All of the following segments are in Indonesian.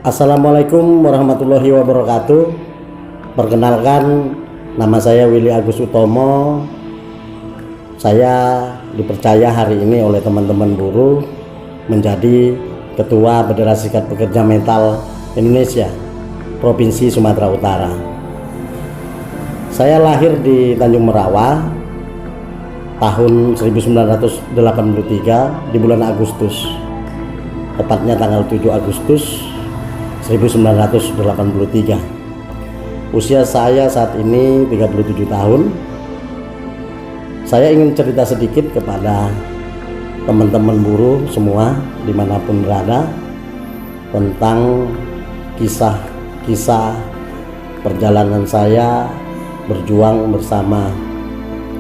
Assalamualaikum warahmatullahi wabarakatuh. Perkenalkan, nama saya Willy Agus Utomo. Saya dipercaya hari ini oleh teman-teman buruh menjadi Ketua Federasi Serikat Pekerja Metal Indonesia Provinsi Sumatera Utara. Saya lahir di Tanjung Merawa tahun 1983 di bulan Agustus, tepatnya tanggal 7 Agustus 1983. Usia saya saat ini 37 tahun. Saya ingin cerita sedikit kepada teman-teman buruh semua dimanapun berada tentang kisah-kisah perjalanan saya berjuang bersama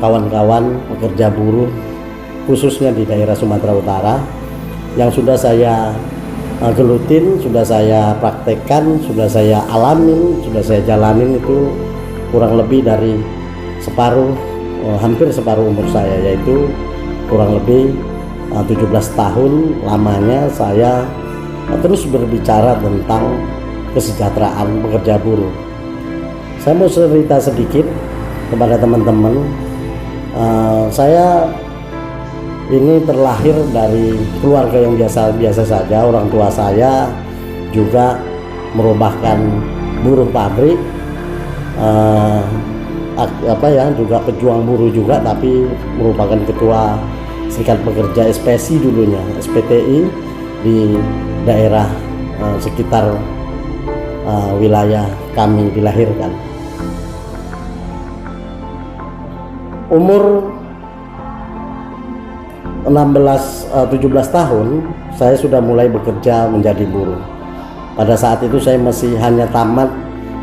kawan-kawan pekerja buruh khususnya di daerah Sumatera Utara yang sudah saya gelutin, sudah saya praktekkan, sudah saya alamin, sudah saya jalanin itu kurang lebih dari hampir separuh umur saya, yaitu kurang lebih 17 tahun lamanya saya terus berbicara tentang kesejahteraan pekerja buruh. Saya mau cerita sedikit kepada teman-teman. Saya ini terlahir dari keluarga yang biasa saja. Orang tua saya juga merupakan buruh pabrik, juga pejuang buruh juga, tapi merupakan ketua Serikat Pekerja SPSI dulunya, SPTI di daerah sekitar wilayah kami dilahirkan. Umur 17 tahun saya sudah mulai bekerja menjadi buruh. Pada saat itu saya masih hanya tamat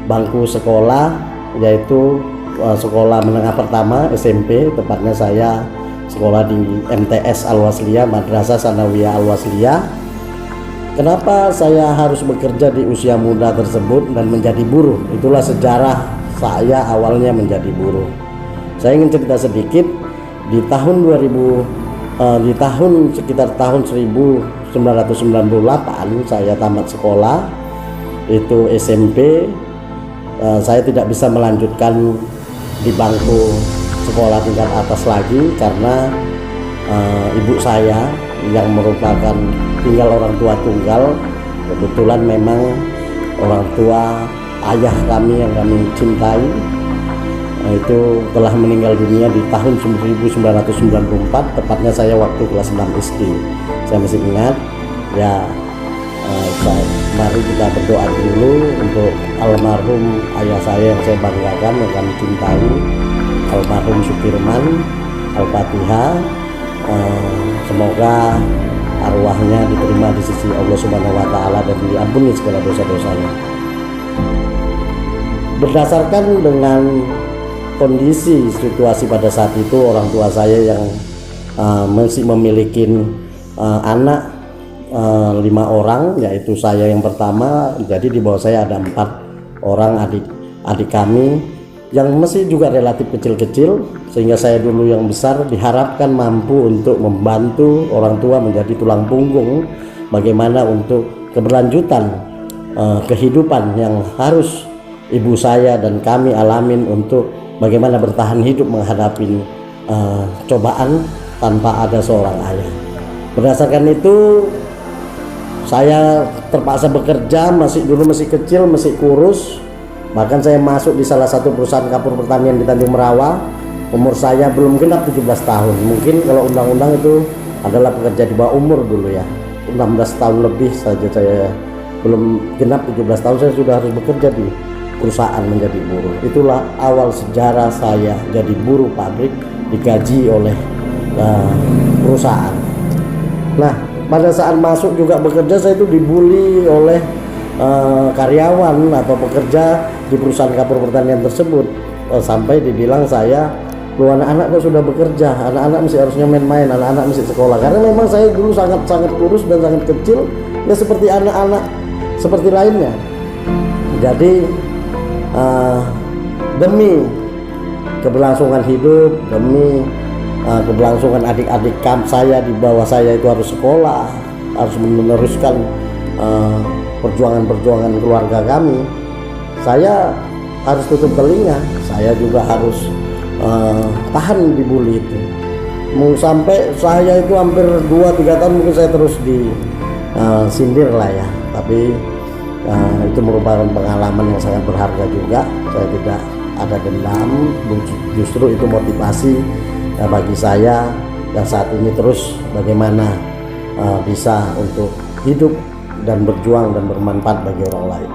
bangku sekolah, yaitu sekolah menengah pertama SMP, tepatnya saya sekolah di MTS Al-Wasliyah, Madrasah Sanawiyah Al-Wasliyah. Kenapa saya harus bekerja di usia muda tersebut dan menjadi buruh? Itulah sejarah saya awalnya menjadi buruh. Saya ingin cerita sedikit. Di sekitar tahun 1998 saya tamat sekolah, itu SMP. Saya tidak bisa melanjutkan di bangku sekolah tingkat atas lagi karena ibu saya yang merupakan tinggal orang tua tunggal, kebetulan memang orang tua ayah kami yang kami cintai itu telah meninggal dunia di tahun 1994, tepatnya saya waktu kelas 6 SD. Saya masih ingat ya. Mari kita berdoa dulu untuk almarhum ayah saya yang saya banggakan, yang kami cintai, almarhum Sukirman. Al-Fatihah. Semoga arwahnya diterima di sisi Allah Subhanahu wa Ta'ala dan diampuni segala dosa-dosanya. Berdasarkan dengan kondisi situasi pada saat itu, orang tua saya yang masih memiliki anak 5 orang, yaitu saya yang pertama. Jadi di bawah saya ada 4 orang adik kami yang masih juga relatif kecil-kecil, sehingga saya dulu yang besar diharapkan mampu untuk membantu orang tua menjadi tulang punggung bagaimana untuk keberlanjutan kehidupan yang harus ibu saya dan kami alamin untuk bagaimana bertahan hidup menghadapi cobaan tanpa ada seorang ayah. Berdasarkan itu saya terpaksa bekerja, masih kecil, masih kurus. Bahkan saya masuk di salah satu perusahaan kapur pertanian di Tanjung Merawa. Umur saya belum genap 17 tahun. Mungkin kalau undang-undang itu adalah pekerja di bawah umur dulu ya. 16 tahun lebih saja saya, belum genap 17 tahun saya sudah harus bekerja di perusahaan menjadi buruh. Itulah awal sejarah saya jadi buruh pabrik, digaji oleh perusahaan. Nah, pada saat masuk juga bekerja saya itu dibully oleh karyawan atau pekerja di perusahaan kapur pertanian tersebut, sampai dibilang saya, "Lu anak-anak kok sudah bekerja, anak-anak mesti harusnya main-main, anak-anak mesti sekolah." Karena memang saya dulu sangat kurus dan sangat kecil, ya seperti anak-anak seperti lainnya. Jadi demi keberlangsungan hidup, demi keberlangsungan adik-adik saya di bawah saya itu harus sekolah, harus meneruskan perjuangan-perjuangan keluarga kami, saya harus tutup telinga. Saya juga harus tahan dibully itu. Mau sampai saya itu hampir 2-3 tahun mungkin saya terus disindir lah ya. Tapi itu merupakan pengalaman yang sangat berharga juga. Saya tidak ada dendam, justru itu motivasi bagi saya yang saat ini terus bagaimana bisa untuk hidup dan berjuang dan bermanfaat bagi orang lain.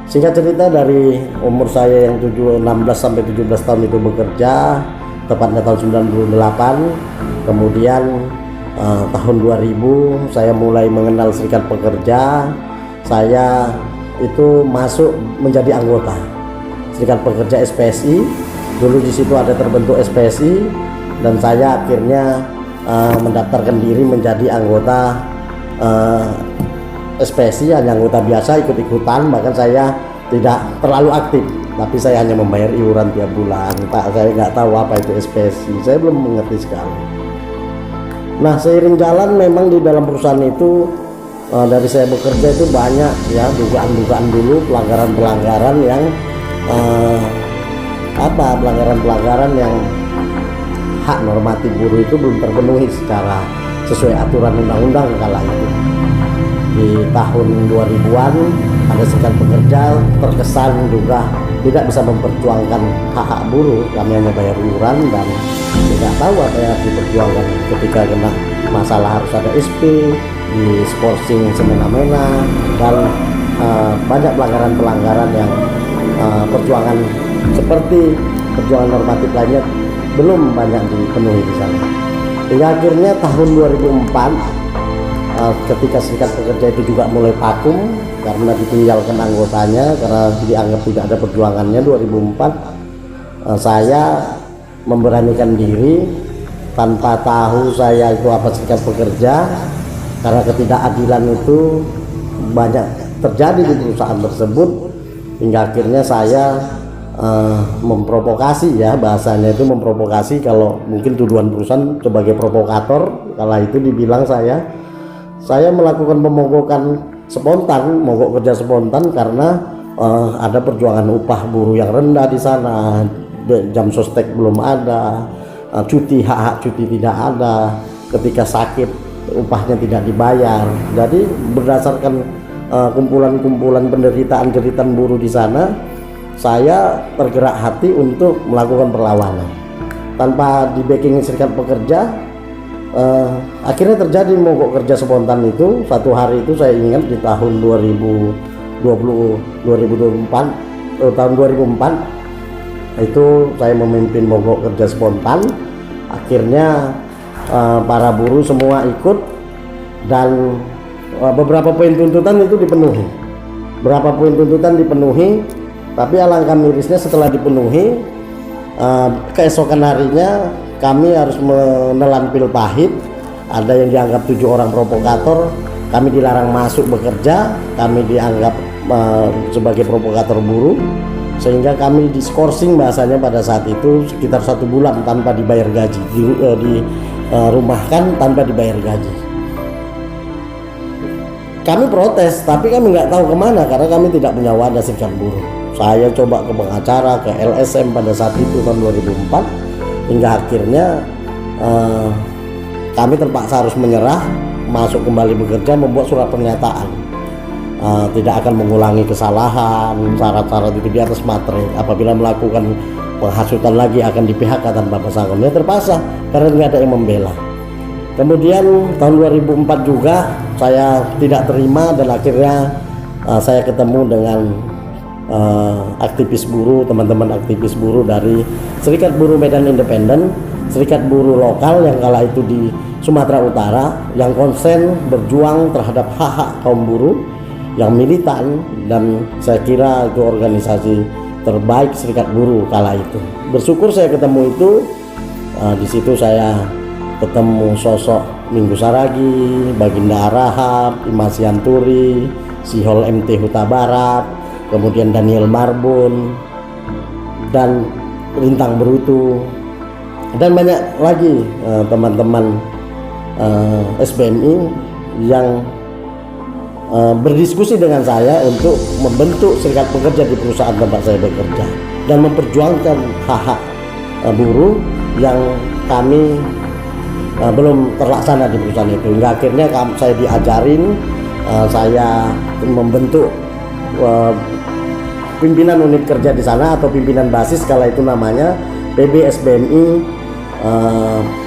Singkat cerita, dari umur saya yang 16 sampai 17 tahun itu bekerja, tepatnya tahun 98, kemudian tahun 2000 saya mulai mengenal Serikat Pekerja. Saya itu masuk menjadi anggota Serikat Pekerja SPSI. Dulu di situ ada terbentuk SPSI dan saya akhirnya mendaftarkan diri menjadi anggota SPSI, hanya anggota biasa, ikut-ikutan, bahkan saya tidak terlalu aktif, tapi saya hanya membayar iuran tiap bulan. Saya nggak tahu apa itu SPSI, saya belum mengerti sekali. Nah, seiring jalan memang di dalam perusahaan itu dari saya bekerja itu banyak ya dugaan-dugaan dulu, pelanggaran-pelanggaran yang pelanggaran-pelanggaran yang hak normatif buruh itu belum terpenuhi secara sesuai aturan undang-undang kala itu. Di tahun 2000-an ada Serikat Pekerja terkesan juga tidak bisa memperjuangkan hak-hak buruh. Kami hanya bayar iuran dan tidak tahu apa yang harus diperjuangkan. Ketika kena masalah harus ada SP, di skorsing semena-mena, dan banyak pelanggaran-pelanggaran yang perjuangan seperti perjuangan normatif lainnya belum banyak dipenuhi di sana. Hingga akhirnya tahun 2004 ketika Serikat Pekerja itu juga mulai vakum karena ditinggalkan anggotanya karena dianggap tidak ada perjuangannya. 2004 saya memberanikan diri tanpa tahu saya itu apa Serikat Pekerja, karena ketidakadilan itu banyak terjadi di perusahaan tersebut, hingga akhirnya saya memprovokasi, ya bahasanya itu memprovokasi, kalau mungkin tuduhan perusahaan sebagai provokator. Kala itu dibilang saya melakukan pemogokan spontan, mogok kerja spontan karena ada perjuangan upah buruh yang rendah di sana, jam sostek belum ada, cuti, hak-hak cuti tidak ada, ketika sakit upahnya tidak dibayar. Jadi berdasarkan kumpulan-kumpulan penderitaan buruh di sana, saya tergerak hati untuk melakukan perlawanan tanpa di backing Serikat Pekerja. Akhirnya terjadi mogok kerja spontan itu. Satu hari itu saya ingat di tahun 2004 itu saya memimpin mogok kerja spontan. Akhirnya para buruh semua ikut dan beberapa poin tuntutan itu dipenuhi. Beberapa poin tuntutan dipenuhi, tapi alangkah mirisnya setelah dipenuhi, keesokan harinya kami harus menelan pil pahit. Ada yang dianggap 7 orang provokator, kami dilarang masuk bekerja, kami dianggap sebagai provokator buruh, sehingga kami diskorsing bahasanya pada saat itu sekitar 1 bulan tanpa dibayar gaji, dirumahkan tanpa dibayar gaji. Kami protes, tapi kami nggak tahu kemana karena kami tidak punya wadah serikat buruh. Saya coba ke pengacara, ke LSM pada saat itu tahun 2004, hingga akhirnya kami terpaksa harus menyerah, masuk kembali bekerja, membuat surat pernyataan tidak akan mengulangi kesalahan, syarat-syarat itu di atas materai. Apabila melakukan penghasutan lagi akan di PHK tanpa pesangon. Ya terpaksa karena tidak ada yang membela. Kemudian tahun 2004 juga saya tidak terima dan akhirnya saya ketemu dengan aktivis buruh, teman-teman aktivis buruh dari Serikat Buruh Medan Independen, serikat buruh lokal yang kala itu di Sumatera Utara, yang konsen berjuang terhadap hak-hak kaum buruh, yang militan, dan saya kira itu organisasi terbaik serikat buruh kala itu. Bersyukur saya ketemu itu. Di situ saya ketemu sosok Minggu Saragi, Baginda Arahap, Imas Yanturi, Sihol MT Huta Barat, kemudian Daniel Marbun, dan Lintang Berutu, dan banyak lagi teman-teman SBMI yang berdiskusi dengan saya untuk membentuk serikat pekerja di perusahaan tempat saya bekerja dan memperjuangkan hak-hak buruh yang kami belum terlaksana di perusahaan itu. Hingga akhirnya saya diajarin, saya membentuk pimpinan unit kerja di sana atau pimpinan basis kala itu namanya PBSBMI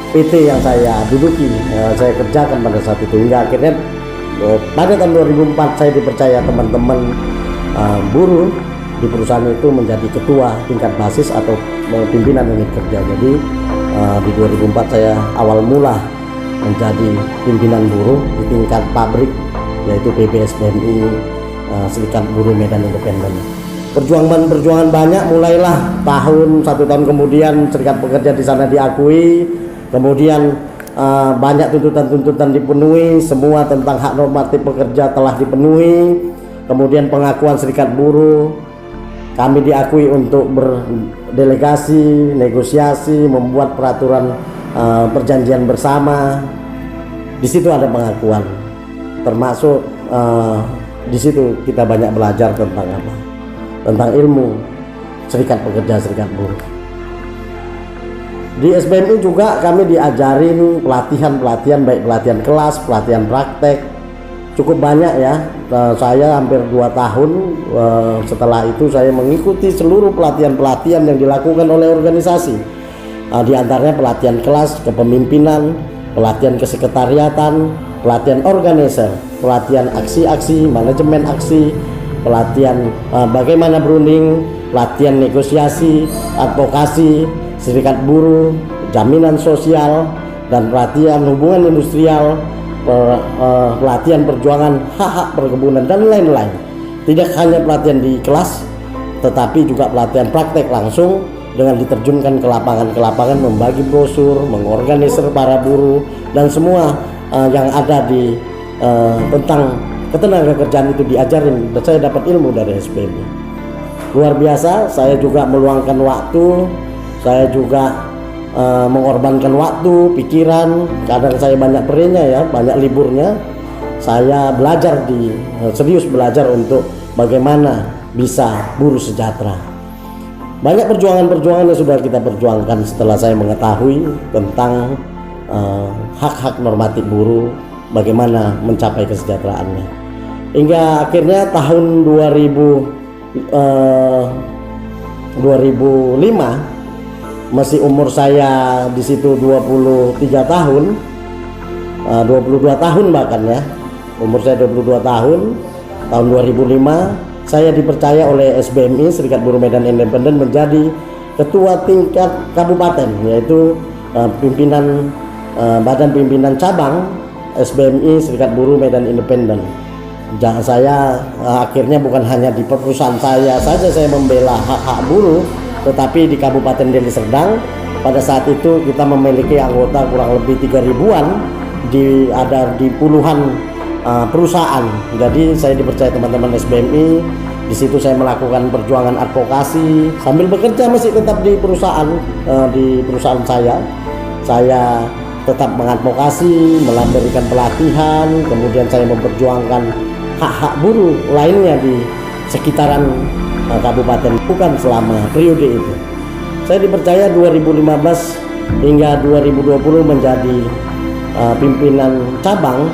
PT yang saya duduki, saya kerjakan pada saat itu. Hingga akhirnya pada tahun 2004 saya dipercaya teman-teman buruh di perusahaan itu menjadi ketua tingkat basis atau pimpinan unit kerja. Jadi di 2004 saya awal mula menjadi pimpinan buruh di tingkat pabrik, yaitu PBSBMI Serikat Buruh Medan Independen. Perjuangan banyak, mulailah satu tahun kemudian serikat pekerja di sana diakui, kemudian banyak tuntutan-tuntutan dipenuhi, semua tentang hak normatif pekerja telah dipenuhi, kemudian pengakuan serikat buruh, kami diakui untuk berdelegasi, negosiasi, membuat peraturan perjanjian bersama. Di situ ada pengakuan, termasuk di situ kita banyak belajar tentang apa? Tentang ilmu serikat pekerja, serikat buruh. Di SBMI juga kami diajarin pelatihan baik pelatihan kelas, pelatihan praktek, cukup banyak ya. Saya hampir 2 tahun setelah itu saya mengikuti seluruh pelatihan yang dilakukan oleh organisasi. Di antaranya pelatihan kelas kepemimpinan, pelatihan kesekretariatan, pelatihan organizer, pelatihan aksi-aksi, manajemen aksi, pelatihan bagaimana berunding, pelatihan negosiasi, advokasi, serikat buruh, jaminan sosial, dan pelatihan hubungan industrial, pelatihan perjuangan hak-hak perkebunan, dan lain-lain. Tidak hanya pelatihan di kelas, tetapi juga pelatihan praktek langsung dengan diterjunkan ke lapangan, membagi brosur, mengorganisir para buruh, dan semua yang ada di tentang ketenaga kerjaan itu diajarin, dan saya dapat ilmu dari SBMI. Luar biasa. Saya juga meluangkan waktu, saya juga mengorbankan waktu, pikiran. Kadang saya banyak perihnya ya, banyak liburnya. Saya serius belajar untuk bagaimana bisa buruh sejahtera. Banyak perjuangan yang sudah kita perjuangkan setelah saya mengetahui tentang hak-hak normatif buruh, bagaimana mencapai kesejahteraannya. Hingga akhirnya tahun 2005, masih umur saya di situ 23 tahun, 22 tahun bahkan ya, umur saya 22 tahun, tahun 2005 saya dipercaya oleh SBMI Serikat Buruh Medan Independen menjadi ketua tingkat kabupaten, yaitu pimpinan badan pimpinan cabang SBMI Serikat Buruh Medan Independen. Saya akhirnya bukan hanya di perusahaan saya saja saya membela hak-hak buruh, tetapi di Kabupaten Deli Serdang pada saat itu kita memiliki anggota kurang lebih 3.000-an, ada di puluhan perusahaan. Jadi saya dipercaya teman-teman SBMI. Di situ saya melakukan perjuangan advokasi sambil bekerja masih tetap di perusahaan saya. Saya tetap mengadvokasi, memberikan pelatihan, kemudian saya memperjuangkan hak-hak buruh lainnya di sekitaran kabupaten, bukan selama periode itu. Saya dipercaya 2015 hingga 2020 menjadi pimpinan cabang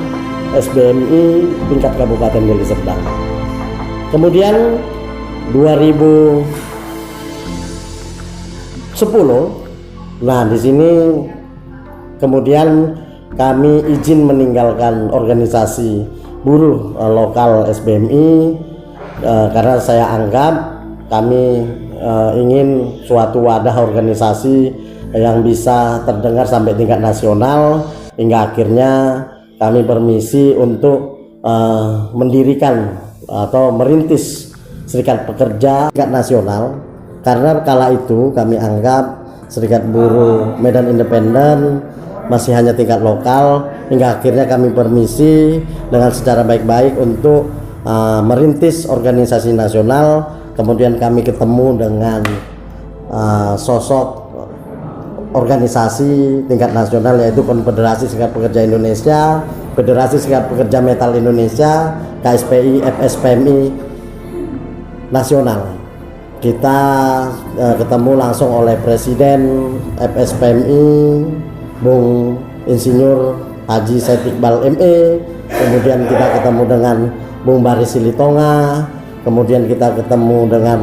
SBMI tingkat Kabupaten Deli Serdang. Kemudian 2010, di sini kemudian kami izin meninggalkan organisasi buruh lokal SBMI karena saya anggap kami ingin suatu wadah organisasi yang bisa terdengar sampai tingkat nasional, hingga akhirnya kami permisi untuk mendirikan atau merintis serikat pekerja tingkat nasional, karena kala itu kami anggap Serikat Buruh Medan Independen masih hanya tingkat lokal, hingga akhirnya kami permisi dengan secara baik-baik untuk merintis organisasi nasional. Kemudian kami ketemu dengan sosok organisasi tingkat nasional, yaitu Konfederasi Serikat Pekerja Indonesia, Federasi Serikat Pekerja Metal Indonesia, KSPI, FSPMI nasional. Kita ketemu langsung oleh Presiden FSPMI, Bung Insinyur Haji Said Iqbal ME, kemudian kita ketemu dengan Bung Baris Silitonga, kemudian kita ketemu dengan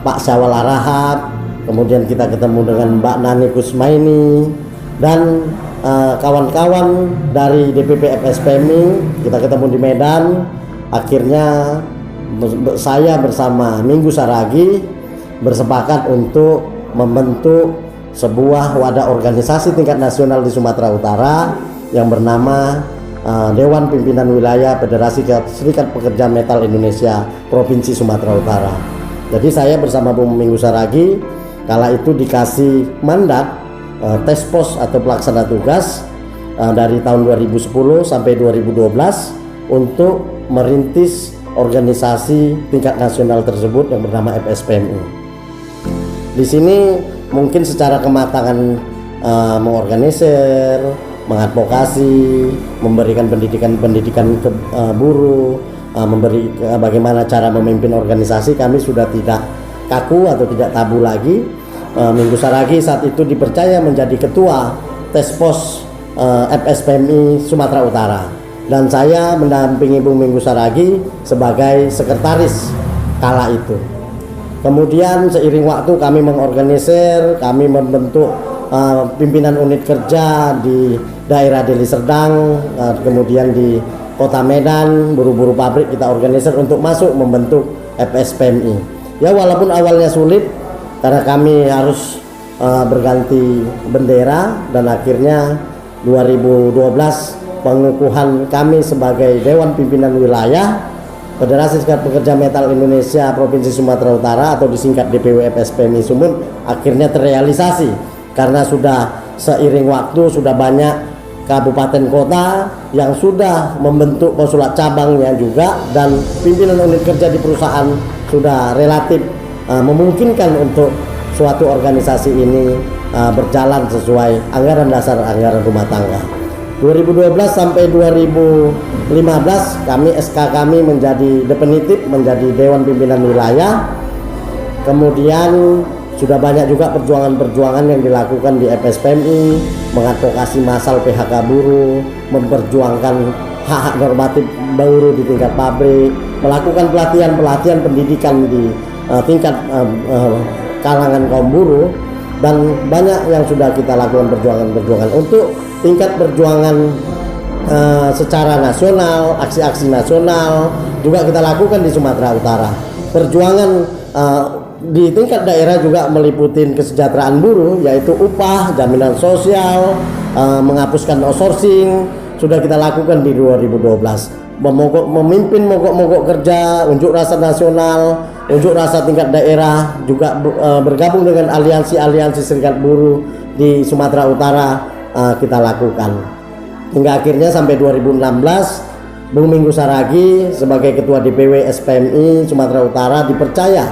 Pak Syawal Arahat, kemudian kita ketemu dengan Mbak Nani Kusmaini, dan kawan-kawan dari DPP FSPMI. Kita ketemu di Medan. Akhirnya saya bersama Minggu Saragi bersepakat untuk membentuk sebuah wadah organisasi tingkat nasional di Sumatera Utara yang bernama Dewan Pimpinan Wilayah Federasi Serikat Pekerja Metal Indonesia Provinsi Sumatera Utara. Jadi saya bersama Bung Minggu Saragi kala itu dikasih mandat Tespos atau pelaksana tugas dari tahun 2010 sampai 2012 untuk merintis organisasi tingkat nasional tersebut yang bernama FSPMI. Di sini mungkin secara kematangan mengorganisir, mengadvokasi, memberikan pendidikan ke buruh, bagaimana cara memimpin organisasi, kami sudah tidak kaku atau tidak tabu lagi. Minggu Saragi saat itu dipercaya menjadi ketua Tespos FSPMI Sumatera Utara, dan saya mendampingi Bung Minggu Saragi sebagai sekretaris kala itu. Kemudian seiring waktu kami mengorganisir, kami membentuk pimpinan unit kerja di daerah Deli Serdang, kemudian di Kota Medan, buru-buru pabrik kita organisir untuk masuk membentuk FSPMI. Ya, walaupun awalnya sulit karena kami harus berganti bendera, dan akhirnya 2012 pengukuhan kami sebagai Dewan Pimpinan Wilayah Federasi Serikat Pekerja Metal Indonesia Provinsi Sumatera Utara atau disingkat DPW FSPMI Sumut akhirnya terrealisasi karena sudah seiring waktu sudah banyak kabupaten kota yang sudah membentuk konsulat cabangnya juga, dan pimpinan unit kerja di perusahaan sudah relatif memungkinkan untuk suatu organisasi ini berjalan sesuai anggaran dasar anggaran rumah tangga. 2012 sampai 2015 SK kami menjadi definitif menjadi Dewan Pimpinan Wilayah. Kemudian sudah banyak juga perjuangan-perjuangan yang dilakukan di FSPMI, mengadvokasi massal PHK buruh, memperjuangkan hak-hak normatif buruh di tingkat pabrik, melakukan pelatihan pendidikan di tingkat kalangan kaum buruh, dan banyak yang sudah kita lakukan perjuangan untuk tingkat perjuangan secara nasional, aksi-aksi nasional juga kita lakukan di Sumatera Utara. Perjuangan di tingkat daerah juga meliputi kesejahteraan buruh, yaitu upah, jaminan sosial, menghapuskan outsourcing, sudah kita lakukan di 2012. Memimpin mogok-mogok kerja, unjuk rasa nasional, unjuk rasa tingkat daerah, juga bergabung dengan aliansi-aliansi serikat buruh di Sumatera Utara kita lakukan. Hingga akhirnya sampai 2016 Bung Minggu Saragi sebagai Ketua DPW SPMI Sumatera Utara dipercaya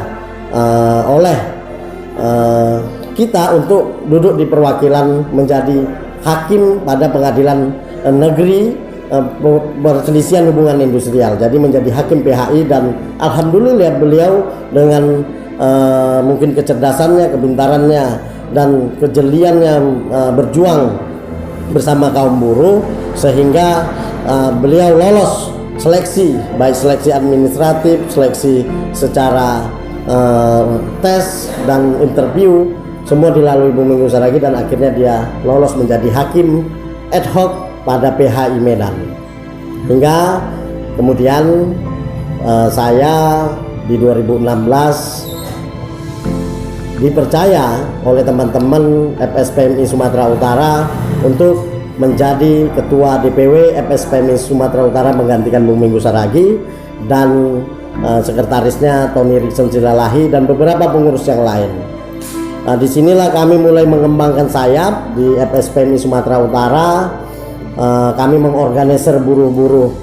oleh kita untuk duduk di perwakilan menjadi hakim pada pengadilan negeri perselisihan hubungan industrial, jadi menjadi hakim PHI. Dan alhamdulillah beliau dengan mungkin kecerdasannya, kepintarannya, dan kejeliannya berjuang bersama kaum buruh sehingga beliau lolos seleksi, baik seleksi administratif, seleksi secara tes dan interview, semua dilalui Bung Minggu Saragi, dan akhirnya dia lolos menjadi hakim ad hoc pada PHI Medan. Hingga kemudian saya di 2016 dipercaya oleh teman-teman FSPMI Sumatera Utara untuk menjadi Ketua DPW FSPMI Sumatera Utara menggantikan Bung Minggu Saragi, dan sekretarisnya Tony Rikson Silalahi dan beberapa pengurus yang lain. Nah, disinilah kami mulai mengembangkan sayap di FSPMI Sumatera Utara. Kami mengorganisir buruh-buruh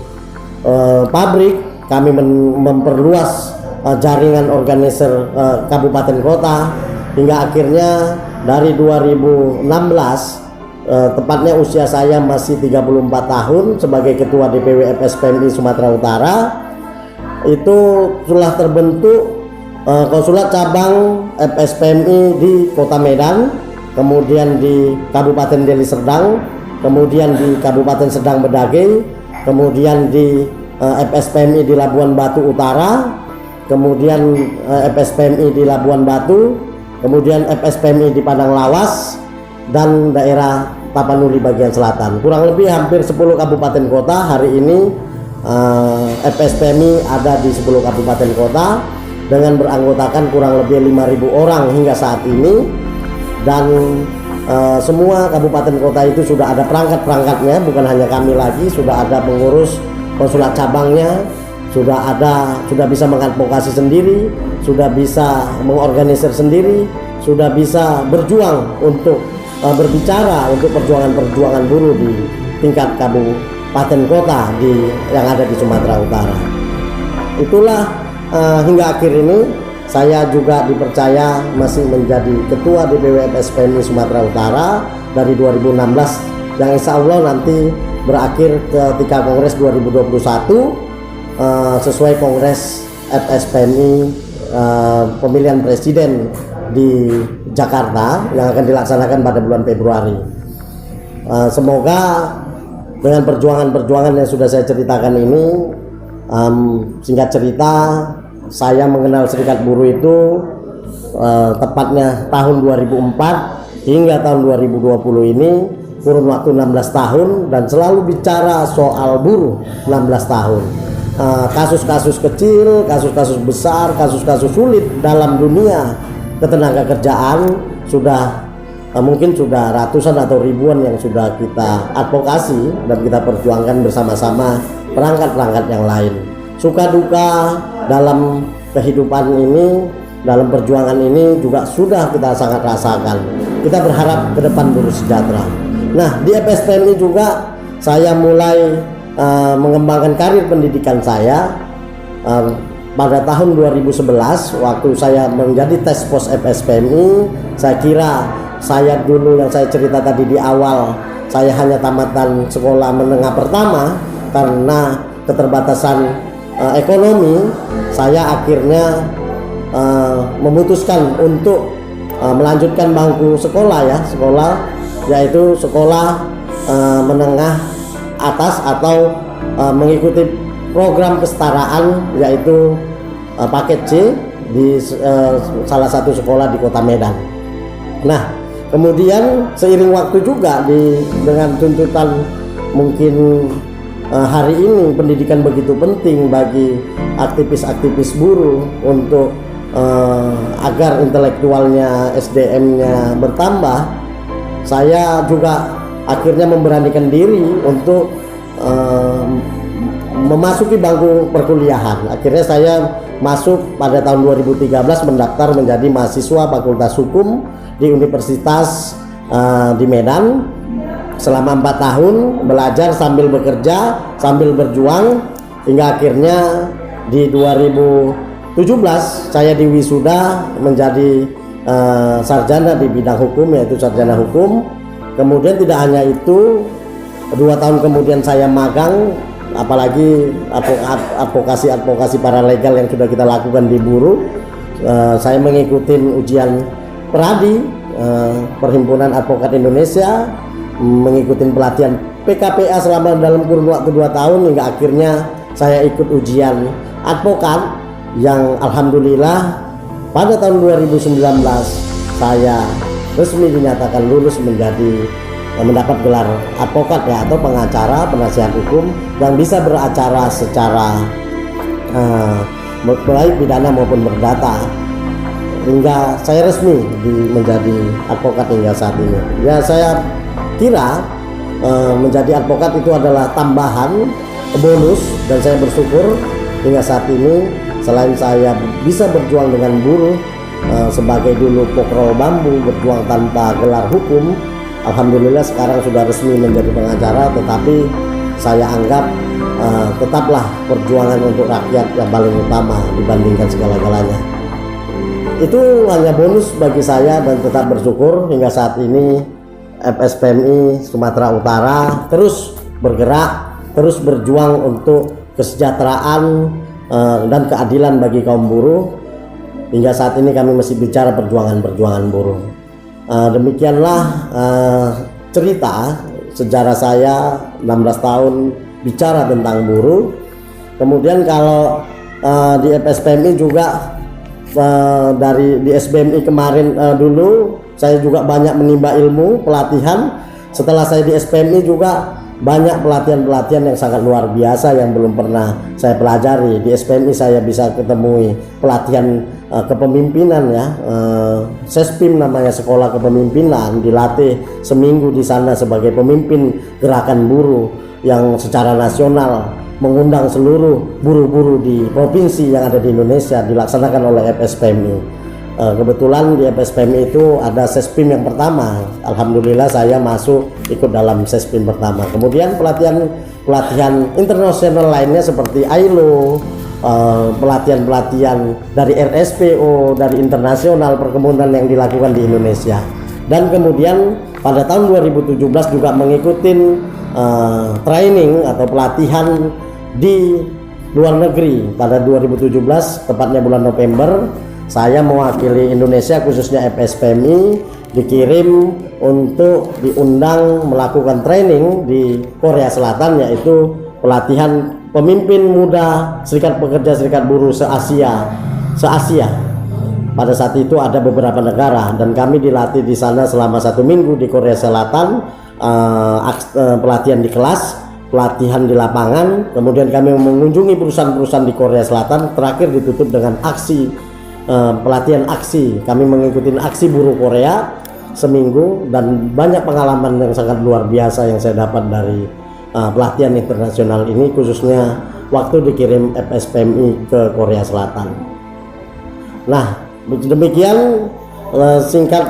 pabrik, kami memperluas jaringan organisir kabupaten kota, hingga akhirnya dari 2016 tepatnya usia saya masih 34 tahun sebagai Ketua DPW FSPMI Sumatera Utara. Itu telah terbentuk konsulat cabang FSPMI di Kota Medan, kemudian di Kabupaten Deli Serdang, kemudian di Kabupaten Sedang Bedage, kemudian di FSPMI di Labuan Batu Utara, kemudian FSPMI di Labuan Batu, kemudian FSPMI di Padang Lawas, dan daerah Tapanuli bagian selatan. Kurang lebih hampir 10 kabupaten kota hari ini FSPMI ada di 10 kabupaten kota dengan beranggotakan kurang lebih 5.000 orang hingga saat ini, dan semua kabupaten kota itu sudah ada perangkat-perangkatnya, bukan hanya kami lagi, sudah ada pengurus konsulat cabangnya, sudah bisa mengadvokasi sendiri, sudah bisa mengorganisir sendiri, sudah bisa berjuang untuk berbicara untuk perjuangan-perjuangan buruh di tingkat kabupaten kota yang ada di Sumatera Utara. Itulah hingga akhir ini saya juga dipercaya masih menjadi Ketua DPW FSPMI Sumatera Utara dari 2016, yang insya Allah nanti berakhir ketika Kongres 2021 sesuai Kongres FSPMI pemilihan presiden di Jakarta yang akan dilaksanakan pada bulan Februari. Semoga dengan perjuangan-perjuangan yang sudah saya ceritakan ini, singkat cerita, saya mengenal Serikat Buruh itu tepatnya tahun 2004 hingga tahun 2020 ini, kurun waktu 16 tahun, dan selalu bicara soal buruh 16 tahun. Kasus-kasus kecil, kasus-kasus besar, kasus-kasus sulit dalam dunia ketenaga kerjaan mungkin sudah ratusan atau ribuan yang sudah kita advokasi dan kita perjuangkan bersama-sama perangkat-perangkat yang lain. Suka duka dalam kehidupan ini, dalam perjuangan ini juga sudah kita sangat rasakan. Kita berharap ke depan buruh sejahtera. Nah, di FSPMI juga saya mulai mengembangkan karir pendidikan saya. Pada tahun 2011 waktu saya menjadi tes pos FSPMI, saya kira saya dulu yang saya cerita tadi di awal, saya hanya tamatan sekolah menengah pertama karena keterbatasan ekonomi. Saya akhirnya memutuskan untuk melanjutkan bangku sekolah yaitu sekolah menengah atas atau mengikuti program kesetaraan, yaitu paket C di salah satu sekolah di Kota Medan. Nah, kemudian seiring waktu juga dengan tuntutan mungkin hari ini pendidikan begitu penting bagi aktivis-aktivis buruh untuk agar intelektualnya, SDM-nya bertambah, saya juga akhirnya memberanikan diri untuk memasuki bangku perkuliahan. Akhirnya saya masuk pada tahun 2013 mendaftar menjadi mahasiswa Fakultas Hukum di Universitas di Medan. Selama 4 tahun belajar sambil bekerja, sambil berjuang, hingga akhirnya di 2017 saya diwisuda menjadi sarjana di bidang hukum, yaitu sarjana hukum. Kemudian tidak hanya itu, 2 tahun kemudian saya magang, apalagi advokasi paralegal yang sudah kita lakukan di buruh. Saya mengikuti ujian Peradi, Perhimpunan Advokat Indonesia, mengikuti pelatihan PKPA selama dalam kurun waktu 2 tahun, hingga akhirnya saya ikut ujian advokat yang alhamdulillah pada tahun 2019 saya resmi dinyatakan lulus mendapat gelar advokat atau pengacara, penasihat hukum yang bisa beracara secara baik pidana maupun perdata, hingga saya resmi menjadi advokat hingga saat ini. Ya, saya kira menjadi advokat itu adalah tambahan bonus, dan saya bersyukur hingga saat ini selain saya bisa berjuang dengan buruh sebagai dulu pokrol bambu, berjuang tanpa gelar hukum, alhamdulillah sekarang sudah resmi menjadi pengacara, tetapi saya anggap tetaplah perjuangan untuk rakyat yang paling utama dibandingkan segala-galanya. Itu hanya bonus bagi saya, dan tetap bersyukur hingga saat ini FSPMI Sumatera Utara terus bergerak, terus berjuang untuk kesejahteraan dan keadilan bagi kaum buruh. Hingga saat ini kami masih bicara perjuangan buruh. Demikianlah cerita sejarah saya 16 tahun bicara tentang buruh. Kemudian kalau di FSPMI juga di SBMI kemarin dulu saya juga banyak menimba ilmu pelatihan. Setelah saya di SPMI juga banyak pelatihan-pelatihan yang sangat luar biasa yang belum pernah saya pelajari. Di SPMI saya bisa ketemu pelatihan kepemimpinan ya, Sespim namanya, sekolah kepemimpinan, dilatih seminggu di sana sebagai pemimpin gerakan buruh yang secara nasional mengundang seluruh buruh-buruh di provinsi yang ada di Indonesia, dilaksanakan oleh FSPMI. Kebetulan di FSPMI itu ada Sespim yang pertama. Alhamdulillah saya masuk ikut dalam Sespim pertama. Kemudian pelatihan internasional lainnya seperti ILO, pelatihan dari RSPO, dari internasional perkebunan yang dilakukan di Indonesia. Dan kemudian pada tahun 2017 juga mengikuti training atau pelatihan di luar negeri. Pada 2017 tepatnya bulan November, saya mewakili Indonesia khususnya FSPMI dikirim untuk diundang melakukan training di Korea Selatan, yaitu pelatihan pemimpin muda Serikat Pekerja Serikat Buruh se-Asia. Pada saat itu ada beberapa negara dan kami dilatih di sana selama 1 minggu di Korea Selatan, pelatihan di kelas, pelatihan di lapangan, kemudian kami mengunjungi perusahaan-perusahaan di Korea Selatan, terakhir ditutup dengan pelatihan aksi. Kami mengikuti aksi buruh Korea seminggu dan banyak pengalaman yang sangat luar biasa yang saya dapat dari pelatihan internasional ini, khususnya waktu dikirim FSPMI ke Korea Selatan. Nah, demikian singkat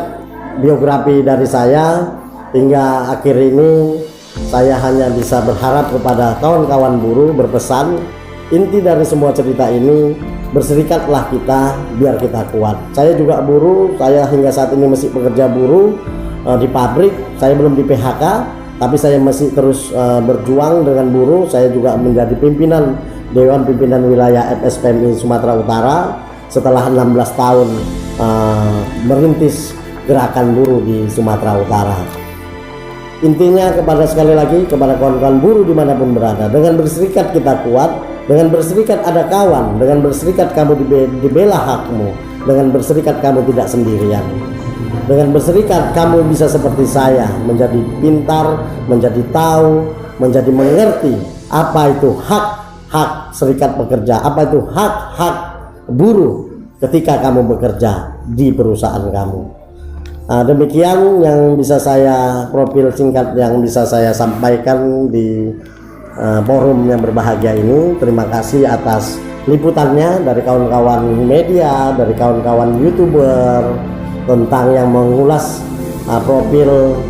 biografi dari saya. Hingga akhir ini saya hanya bisa berharap kepada kawan-kawan buruh, berpesan inti dari semua cerita ini, berserikatlah kita biar kita kuat. Saya juga buruh, saya hingga saat ini masih pekerja buruh di pabrik. Saya belum di PHK, tapi saya masih terus berjuang dengan buruh. Saya juga menjadi pimpinan Dewan Pimpinan Wilayah FSPMI Sumatera Utara setelah 16 tahun merintis gerakan buruh di Sumatera Utara. Intinya sekali lagi kepada kawan-kawan buruh dimanapun berada, dengan berserikat kita kuat, dengan berserikat ada kawan, dengan berserikat kamu dibela hakmu, dengan berserikat kamu tidak sendirian, dengan berserikat kamu bisa seperti saya, menjadi pintar, menjadi tahu, menjadi mengerti apa itu hak serikat pekerja, apa itu hak buruh ketika kamu bekerja di perusahaan kamu. Demikian yang bisa saya, profil singkat yang bisa saya sampaikan di forum yang berbahagia ini. Terima kasih atas liputannya dari kawan-kawan media, dari kawan-kawan YouTuber tentang yang mengulas profil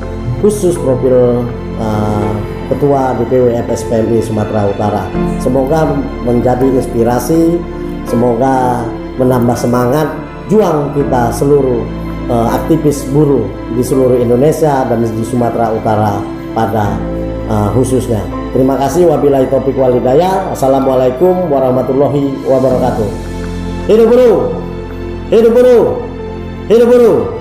Ketua DPW FSPMI Sumatera Utara. Semoga menjadi inspirasi, semoga menambah semangat juang kita seluruh aktivis buruh di seluruh Indonesia dan di Sumatera Utara pada khususnya. Terima kasih, wabillahi taufiq wal hidayah. Assalamualaikum warahmatullahi wabarakatuh. Hidup buruh, hidup buruh, hidup buruh.